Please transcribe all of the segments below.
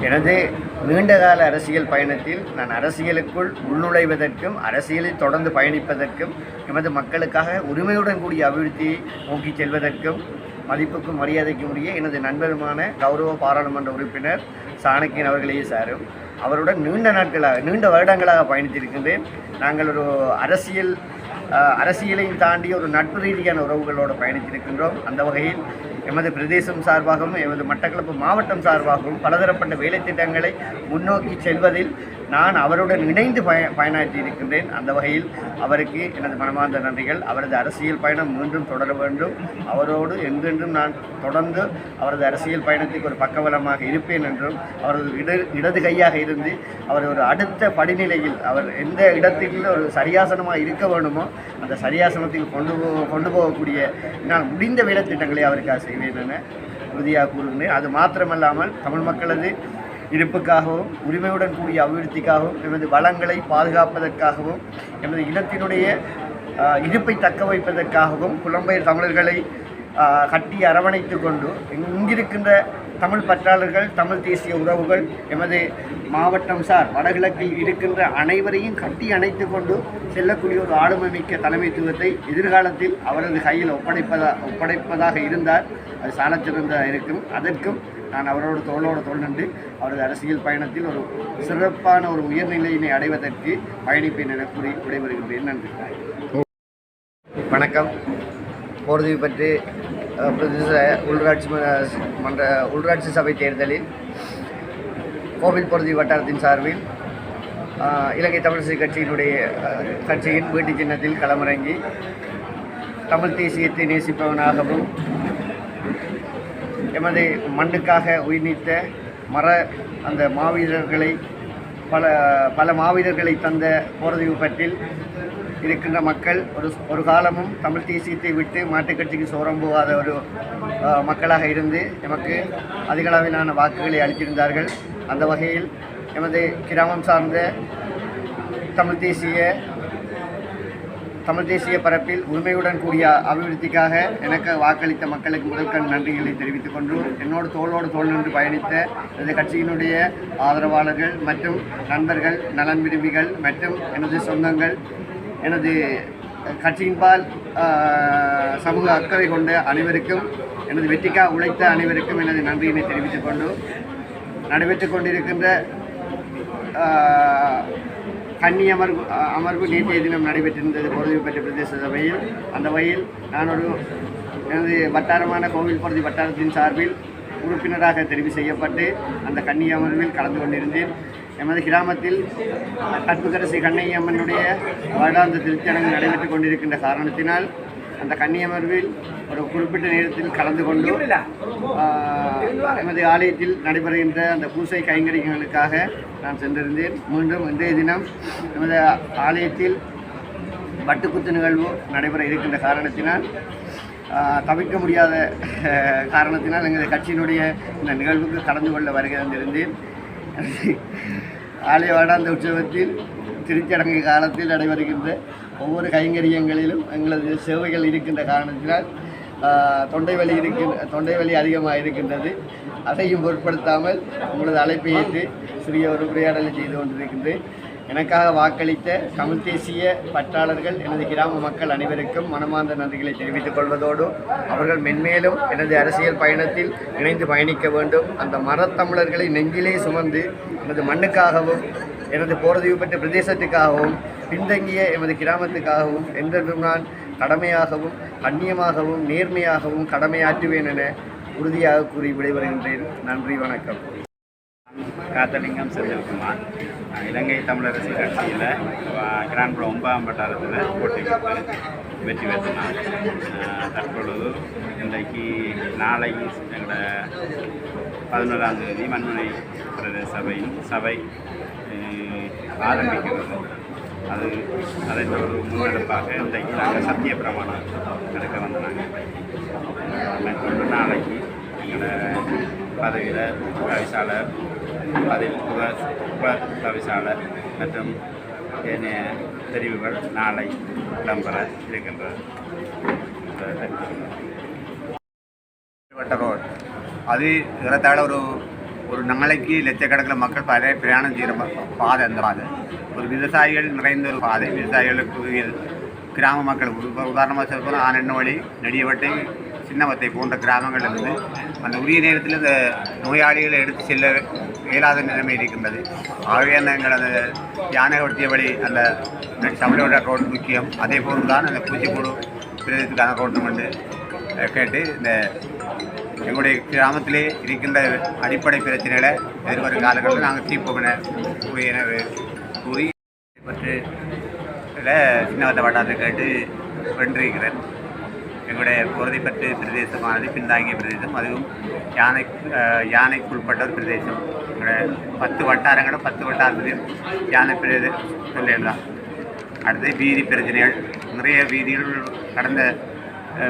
எனது நீண்டகால அரசியல் பயணத்தில் நான் அரசியலுக்குள் உள்நுழைவதற்கும் அரசியலில் தொடர்ந்து பயணிப்பதற்கும் எமது மக்களுக்காக உரிமையுடன் கூடிய அபிவிருத்தியை நோக்கி செல்வதற்கும் மதிப்புக்கும் மரியாதைக்கும் உரிய எனது நண்பருமான கௌரவ பாராளுமன்ற உறுப்பினர் சாணக்கியன் அவர்களையே சாரும் அவருடன் நீண்ட வருடங்களாக பயணித்திருக்கின்றேன். நாங்கள் ஒரு அரசியலையும் தாண்டி ஒரு நட்பு ரீதியான உறவுகளோடு பயணித்திருக்கின்றோம். அந்த வகையில் எமது பிரதேசம் சார்பாகவும் எமது மட்டக்களப்பு மாவட்டம் சார்பாகவும் பலதரப்பட்ட வேலை திட்டங்களை முன்னோக்கி செல்வதில் நான் அவருடன் இணைந்து பயனாற்றி இருக்கின்றேன். அந்த வகையில் அவருக்கு எனது மனமார்ந்த நன்றிகள். அவரது அரசியல் பயணம் மீண்டும் தொடர வேண்டும். அவரோடு என்றென்றும் நான் தொடர்ந்து அவரது அரசியல் பயணத்துக்கு ஒரு பக்கபலமாக இருப்பேன் என்றும் அவரது இடது கையாக இருந்து அவர் ஒரு அடுத்த படிநிலையில் அவர் எந்த இடத்தில் ஒரு சரியாசனமாக இருக்க வேண்டுமோ அந்த சரியாசனத்தில் கொண்டு போகக்கூடிய நான் முடிந்த வேலை திட்டங்களை அவருக்காக செய்வேன் என உறுதியாக கூறுகிறேன். அது மாத்திரமல்லாமல் தமிழ் மக்களது இருப்புக்காகவும் உரிமையுடன் கூடிய அபிவிருத்திக்காகவும் எமது வளங்களை பாதுகாப்பதற்காகவும் எமது இனத்தினுடைய இருப்பை தக்க வைப்பதற்காகவும் புலம்பெயர் தமிழர்களை கட்டி அரவணைத்து கொண்டு இங்கிருக்கின்ற தமிழ் பற்றாளர்கள் தமிழ் தேசிய உறவுகள் எமது மாவட்டம் சார் வடகிழக்கில் இருக்கின்ற அனைவரையும் கட்டி அணைத்து கொண்டு செல்லக்கூடிய ஒரு ஆளுமை மிக்க தலைமைத்துவத்தை எதிர்காலத்தில் அவரது கையில் ஒப்படைப்பதாக இருந்தால் அது சாலச்சிறந்ததாக இருக்கும். அதற்கும் நான் அவரோடு தோள் நின்று அவரது அரசியல் பயணத்தில் ஒரு சிறப்பான ஒரு உயர்நிலையினை அடைவதற்கு பயணிப்பேன் என கூறி விடைபெறுகின்றேன். நன்றி. வணக்கம். போர்தீவு பற்றி பிரதேச உள்ளாட்சி சபை தேர்தலில் கோவில் போர்தீவு வட்டாரத்தின் சார்பில் இலங்கை தமிழிசை கட்சியின் வீட்டு சின்னத்தில் களமிறங்கி தமிழ் தேசியத்தை நேசிப்பவனாகவும் எமது மண்ணுக்காக உயிர்நீத்த அந்த மாவீரர்களை பல மாவீரர்களை தந்த போர்தீவு பற்றில் இருக்கின்ற மக்கள் ஒரு காலமும் தமிழ் தேசியத்தை விட்டு மாற்றுக் கட்சிக்கு சோரம் போகாத ஒரு மக்களாக இருந்து எமக்கு அதிகளவிலான வாக்குகளை அளித்திருந்தார்கள். அந்த வகையில் எமது கிராமம் சார்ந்த தமிழ் தேசிய பரப்பில் உரிமையுடன் கூடிய அபிவிருத்திக்காக எனக்கு வாக்களித்த மக்களுக்கு முதற்கண் நன்றிகளை தெரிவித்துக் கொண்டு என்னோடு தோள் நின்று பயணித்த எனது கட்சியினுடைய ஆதரவாளர்கள் மற்றும் நண்பர்கள் நலன் விரும்பிகள் மற்றும் எனது சொந்தங்கள் எனது கட்சியின்பால் சமூக அக்கறை கொண்ட அனைவருக்கும் எனது வெற்றிக்காக உழைத்த அனைவருக்கும் எனது நன்றியினை தெரிவித்துக் கொண்டு நடைபெற்று கொண்டிருக்கின்ற கன்னி அமர்வு நேற்றைய தினம் நடைபெற்றிருந்தது போர்தீவு பெற்ற பிரதேச சபையில். அந்த வகையில் நான் எனது வட்டாரமான கோவில் போர்தீவு வட்டாரத்தின் சார்பில் உறுப்பினராக தெரிவு செய்யப்பட்டு அந்த கன்னி அமர்வில் கலந்து கொண்டிருந்தேன். எமது கிராமத்தில் கற்புக்கரசி கண்ணையம்மனுடைய வருடாந்த திருச்சடங்கு நடைபெற்றுக் கொண்டிருக்கின்ற காரணத்தினால் அந்த கன்னியமர்வில் ஒரு குறிப்பிட்ட நேரத்தில் கலந்து கொண்டு எமது ஆலயத்தில் நடைபெறுகின்ற அந்த பூசை கைங்கரியங்களுக்காக நான் சென்றிருந்தேன். மீண்டும் இன்றைய தினம் எமது ஆலயத்தில் வட்டுக்குத்து நிகழ்வு நடைபெற இருக்கின்ற காரணத்தினால் தவிர்க்க முடியாத காரணத்தினால் எங்கள் கட்சியினுடைய இந்த நிகழ்வுக்கு கலந்து கொள்ள வருகிறேன். ஆலய வருடாந்த உற்சவத்தில் திருச்சடங்கு காலத்தில் நடைபெறுகின்ற ஒவ்வொரு கைங்கரியங்களிலும் எங்களது சேவைகள் இருக்கின்ற காரணத்தினால் தொண்டை வலி அதிகமாக இருக்கின்றது. அதையும் பொருட்படுத்தாமல் உங்களது அழைப்பை ஏற்று சிறிய ஒரு உரையாடலை செய்து கொண்டிருக்கின்றேன். எனக்காக வாக்களித்த தமிழ் தேசிய பற்றாளர்கள் எனது கிராம மக்கள் அனைவருக்கும் மனமார்ந்த நன்றிகளை தெரிவித்துக் கொள்வதோடு அவர்கள் மென்மேலும் எனது அரசியல் பயணத்தில் இணைந்து பயணிக்க வேண்டும். அந்த மரத்தமிழர்களை நெஞ்சிலே சுமந்து எனது மண்ணுக்காகவும் எனது போர்தீவு பெற்ற பிரதேசத்துக்காகவும் பின்தங்கிய எமது கிராமத்துக்காகவும் என்றென்றும் நான் கடமையாகவும் கண்ணியமாகவும் நேர்மையாகவும் கடமையாற்றுவேன் என உறுதியாக கூறி விடைபெறுகின்றேன். நன்றி, வணக்கம். காத்தலிங்கம் செந்தில்குமார், இலங்கை தமிழரசு கட்சியில் கிரான்புரம் 9ஆம் வட்டாரத்தில் போட்டியிட்டு வெற்றி பெற்றினார். தற்பொழுது இன்றைக்கு நாளைக்கு எங்களோட 11ஆம் தேதி மண்முனை பிரதேச சபை ஆரம்பிக்கிறது. அதன் ஒரு முன்னெடுப்பாக இன்றைக்கு நாங்கள் சத்திய பிரமாணம் எடுக்க வந்தாங்க. மேற்கொண்டு நாளைக்கு எங்களோட பதவியில் தவிசாளர் உப தவிசாளர் மற்றும் ஏனைய தெரிவுகள் நாளை இடம்பெற இருக்கின்றது. அது ஏறத்தாழ ஒரு ஒரு நாளைக்கு லட்சக்கணக்கில் மக்கள் பிரயாணம் செய்கிற பாதை அந்த பாதை. ஒரு விவசாயிகள் நிறைந்த ஒரு பாதை. விவசாயிகளுக்கு கிராம மக்கள் உதாரணமாக சொல்லப்போனால் ஆனெண்ணவழி, நெடியவட்டை, சின்னவத்தை போன்ற கிராமங்களிலிருந்து அந்த உரிய நேரத்தில் இந்த நோயாளிகளை எடுத்து செல்ல இயலாத நிலைமை இருக்கின்றது. ஆகவே எங்களது யானை ஒட்டிய வழி அந்த தமிழோட ரோடு முக்கியம். அதே போல் தான் அந்த பூச்சிக்கூடு பிரதேசத்துக்கான ரோட்டும் வந்து கேட்டு இந்த எங்களுடைய கிராமத்திலே இருக்கின்ற அடிப்படை பிரச்சனைகளை எதிர்வரும் காலங்களில் நாங்கள் தீர்ப்போம் என கூறி பற்றி சின்னவத்தை வட்டாரத்தை கேட்டு வென்றிருக்கிறேன். எங்களுடைய பொருதைப்பற்று பிரதேசமானது பின்தாங்கிய பிரதேசம். அதுவும் யானைக்குள்பட்ட ஒரு பிரதேசம். எங்களுடைய 10 வட்டாரங்களும் 10 வட்டாரத்திலையும் யானை பிரதேசம் சொல்லிடலாம். அடுத்து வீதி பிரச்சனைகள் நிறைய வீதிகள் கடந்த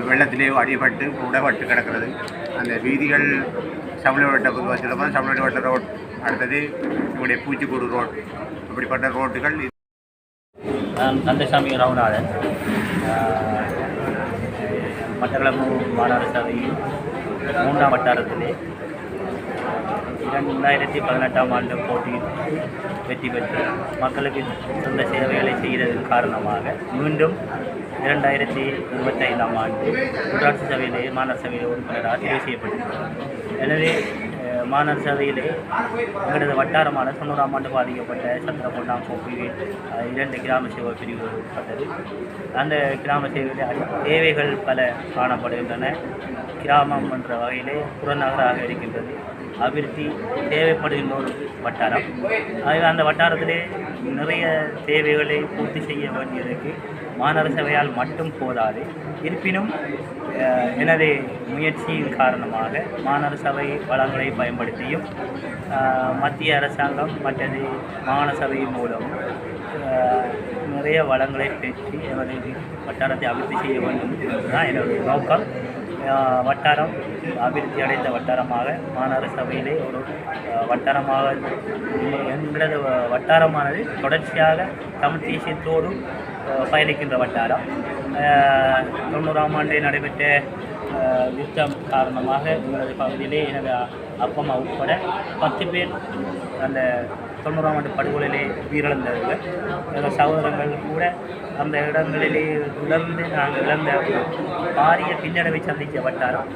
வெள்ளத்திலேயோ அடிபட்டு உடப்பட்டு கிடக்கிறது. அந்த வீதிகள் சமலவட்ட வச்சுருப்போம். சமலவட்ட ரோட், அடுத்தது எங்களுடைய பூச்சிக்கூடு ரோட், இப்படிப்பட்ட ரோட்டுகள். நான் கந்தசாமி ரகுநாதன், மட்டக்களப்பு மாநகர சபையில் 3ஆம் வட்டாரத்திலே 2018ஆம் ஆண்டு போட்டியில் வெற்றி பெற்று மக்களுக்கு சொந்த சேவைகளை செய்ததன் காரணமாக மீண்டும் 2025ஆம் ஆண்டு உள்ளாட்சி சபையிலே மாநகர சபையிலே உறுப்பினராக தெரிவு செய்யப்பட்டிருக்கிறார். எனவே மாநகர சபையிலே எங்களது வட்டாரமான 90ஆம் ஆண்டு பாதிக்கப்பட்ட சத்திரகோண்டாம் கோப்பில் 2 கிராம சேவை பிரிவு உட்பட்டது. அந்த கிராம சேவையிலே தேவைகள் பல காணப்படுகின்றன. கிராமம் என்ற வகையிலே புறநகராக இருக்கின்றது. அபிவிருத்தி தேவைப்படுகின்ற ஒரு வட்டாரம். ஆகவே அந்த வட்டாரத்திலே நிறைய தேவைகளை பூர்த்தி செய்ய வேண்டியதற்கு மாநகர சபையால் மட்டும் போதாது. இருப்பினும் எனது முயற்சியின் காரணமாக மாநகர சபை வளங்களை பயன்படுத்தியும் மத்திய அரசாங்கம் மற்றது மாகாண சபையின் மூலம் நிறைய வளங்களை பெற்று எனது வட்டாரத்தை அபிவிருத்தி செய்ய வேண்டும் என்பதுதான் எனது நோக்கம். வட்டாரம் அபிவிருத்தி அடைந்த வட்டாரமாக மாநகர சபையிலே ஒரு வட்டாரமாக எங்களது வட்டாரமானது தொடர்ச்சியாக தமிழ் தேசியத்தோடு பயணிக்கின்ற வட்டாரம். 90ஆம் ஆண்டே நடைபெற்ற யுத்தம் காரணமாக எங்களது பகுதியிலே எனது அப்பா உட்பட 10 பேர் அந்த 90ஆம் ஆண்டு படுகொலையிலே உயிரிழந்தவர்கள். எங்கள் சகோதரங்கள் கூட அந்த இடங்களிலே இழந்து நாங்கள் இழந்த பாரிய பின்னடைவை சந்திக்க வட்டாரம்.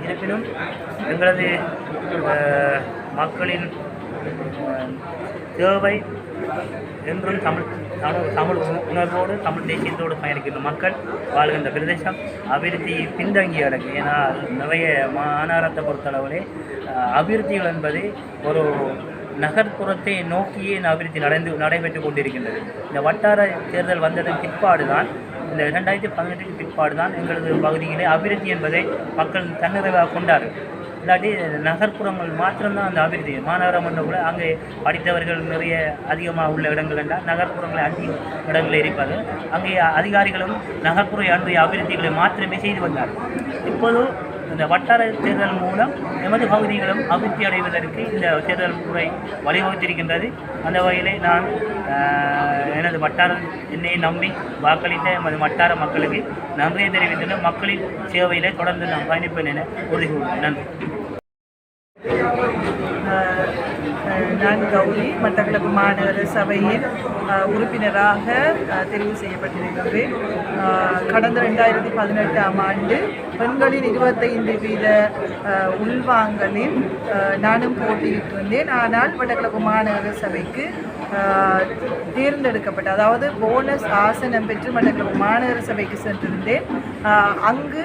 இருப்பினும் எங்களது மக்களின் தேவை என்றும் தமிழ் உணர்வோடு தமிழ் தேசியத்தோடு பயணிக்கின்ற மக்கள் வாழ்கின்ற பிரதேசம் அபிவிருத்தி பின்தங்கிய இடங்கு. ஏன்னா நிறைய மாநகரத்தை பொறுத்தளவிலே அபிவிருத்திகள் என்பது ஒரு நகர்ப்புறத்தை நோக்கியே இந்த அபிவிருத்தி நடைபெற்று கொண்டிருக்கின்றது. இந்த வட்டார தேர்தல் வந்ததன் பிற்பாடு தான், இந்த 2018 பிற்பாடு தான் எங்களது பகுதியிலே அபிவிருத்தி என்பதை மக்கள் தன்னிறைவாக கொண்டார்கள். இல்லாட்டி நகர்ப்புறங்கள் மாத்திரம்தான் அந்த அபிவிருத்தி. மாநகரம் என்ற கூட அங்கே படித்தவர்கள் நிறைய அதிகமாக உள்ள இடங்கள் என்றால் நகர்ப்புறங்களை அதிக இடங்களில் இருப்பது. அங்கே அதிகாரிகளும் நகர்ப்புற அன்றைய அபிவிருத்திகளை மாத்திரமே செய்து வந்தார்கள். இப்போது இந்த வட்டார தேர்தல் மூலம் எமது பகுதிகளும் அபிவிருத்தி அடைவதற்கு இந்த தேர்தல் முறை வழிவகுத்திருக்கின்றது. அந்த வகையிலே நான் எனது வட்டாரம் என்னை நம்பி வாக்களித்த எமது வட்டார மக்களுக்கு நன்றியை தெரிவித்துள்ள மக்களின் சேவையிலே தொடர்ந்து நான் பயணிப்பேன் என உறுதி கூறுகிறேன். நன்றி. நான் கௌரி, மட்டக்களப்பு மாநகர சபையில் உறுப்பினராக தெரிவு செய்யப்பட்டிருக்கின்றேன். கடந்த 2018ஆம் ஆண்டு பெண்களின் 25% உள்வாங்கலில் நானும் போட்டியிட்டிருந்தேன். ஆனால் மட்டக்களப்பு மாநகர சபைக்கு தேர்ந்தெடுக்கப்பட்ட, அதாவது போனஸ் ஆசனம் பெற்று மட்டக்களப்பு மாநகர சபைக்கு சென்றிருந்தேன். அங்கு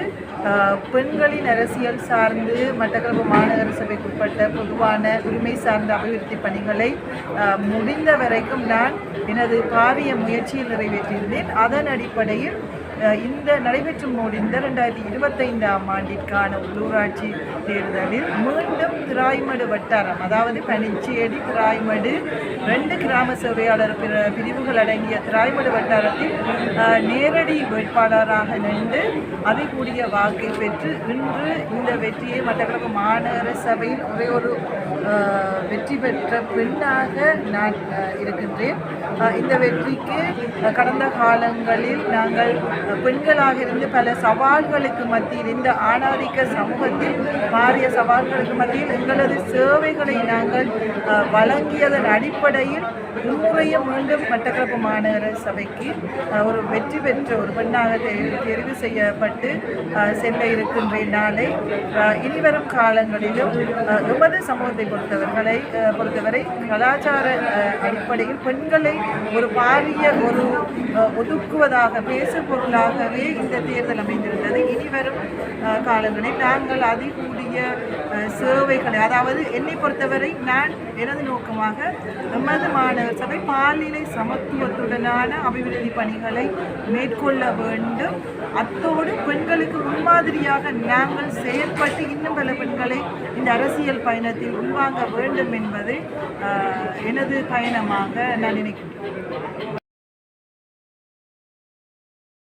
பெண்களின் அரசியல் சார்ந்து மட்டக்களப்பு மாநகர சபைக்குட்பட்ட பொதுவான உரிமை சார்ந்த அபிவிருத்தி பணிகளை முடிந்த வரைக்கும் நான் எனது பாரிய முயற்சியில் நிறைவேற்றியிருந்தேன். அதன் அடிப்படையில் இந்த நடைபெற்று முடிந்த 2025ஆம் ஆண்டிற்கான உள்ளூராட்சி தேர்தலில் மீண்டும் திராய்மடு வட்டாரம், அதாவது பனிச்சேரி, திராய்மடு 2 கிராம சேவையாளர் பிரிவுகள் அடங்கிய திராய்மடு வட்டாரத்தில் நேரடி வேட்பாளராக நின்று அதிகூடிய வாக்கை பெற்று இன்று இந்த வெற்றியை மட்டக்களப்பு மாநகர சபையில் ஒரே ஒரு வெற்றி பெற்ற பெண்ணாக நான் இருக்கின்றேன். இந்த வெற்றிக்கு கடந்த காலங்களில் நாங்கள் பெண்களாக இருந்து பல சவால்களுக்கு மத்தியில் இந்த ஆணாதிக்க சமூகத்தில் பாரிய சவால்களுக்கு மத்தியில் எங்களது சேவைகளை நாங்கள் வழங்கியதன் அடிப்படையில் முன்முறையும் மீண்டும் மட்டக்களப்பு மாநகர சபைக்கு ஒரு வெற்றி பெற்ற ஒரு பெண்ணாக தெரிவு செய்யப்பட்டு செல்ல இருக்கின்ற நாளை இனிவரும் காலங்களிலும் எமது சமூகத்தை பொறுத்தவரை கலாச்சார அடிப்படையில் பெண்களை ஒரு பாரிய ஒரு ஒதுக்குவதாக பேசு பொருளாகவே இந்த தேர்தல் அமைந்திருந்தது. இனிவரும் காலங்களில் நாங்கள் அதிகூடிய சேவைகளை, அதாவது என்னை பொறுத்தவரை நான் எனது நோக்கமாக எமது மாநகர சபை பாலியலை சமத்துவத்துடனான அபிவிருத்தி பணிகளை மேற்கொள்ள வேண்டும். அத்தோடு பெண்களுக்கு முன்மாதிரியாக நாங்கள் செயல்பட்டு இன்னும் பல பெண்களை இந்த அரசியல் பயணத்தில் உள்வாங்க வேண்டும் என்பது எனது பயணமாக நான் நினைக்கின்றேன்.